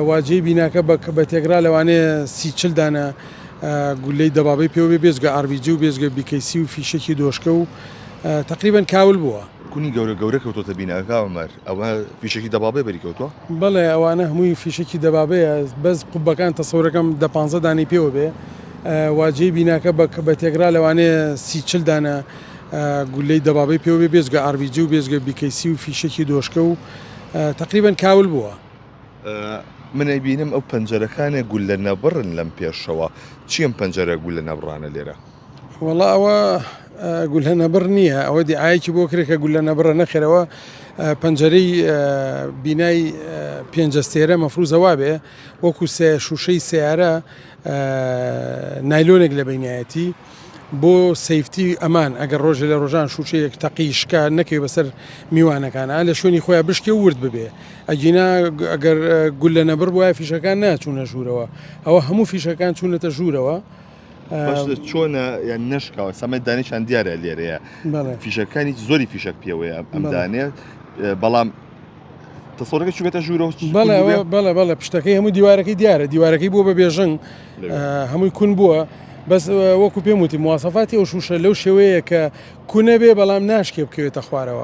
واجهی بیناکە بە تێگرا لەوانەیە 30-40 دانە گولەی دەبابەی پێوە بێزگە ئاڕویجی و بێزگە بیکەیسی و فیشێکی دۆشکە و تقریبان کاول بووە. کونی گەورە کەوتۆتە بیناکە عومەر، ئەوە فیشێکی دەبابێ بەریکەوتووە؟ بەڵێ ئەوانە هەمووی فیشێکی دەبابەیە، بەس قوبەکان تەسەورەکەم 10-15 دانی پێوە بێ. واجهی بیناکە بە تێگرا لەوانەیە 30-40 دانە گولەی دەبابەی پێوە بێ بێزگە ئاڕویجی و بێزگە بیکەیسی و فیشێکی دۆشکە و تقریبان کاول بووە. منەی بینم ئەو پەنجەرەکانێ گولە نەبڕن لەم پێشەوە، چیم پەنجەرە گولە نەبڕانە لێرە؟ وەڵا ئەوە گولە نەبڕ نییە، ئەوە دیعایەکی بۆ کرێت کە گولە نەبڕە نەخێرەوە. پەنجەرەی بینای پێنجەستێرە مەفروزەوا بێ وەکو شوشەی سیارە نایلۆنێک لە بینایەتی بۆ سەیفتی ئەمان ئەگەر ڕۆژە لە ڕۆژان شوچەیەک تەقیشکە نەکەی بەسەر میوانەکانە لە شوێنی خۆیان بشکێ ورد ببێ. ئەگینا ئەگەر گولە نەبڕ وایە فیشەکان ناچوونە ژوورەوە، ئەوە هەموو فیشەکان چوونەتە ژوورەوە. چۆنە یان نشکەوە سەمە دانیشان دیارە لێرەیە فیشەکانی زۆری فیشک پێوەیە ئەم دانێت، بەڵام تەسەورەکە چوبێتە ژوورەوە. بەڵێ پشتەکەی هەموو دیوارەکەی دیارە، دیوارەکەی بووە بە بێژنگ هەمووی کون بووە، بەس وەکو پێم وتی مواسەفاتی ئەو شوشە لەو شێوەیە کە کوونە بێ بەڵام ناشکێ بکەوێتە خوارەوە.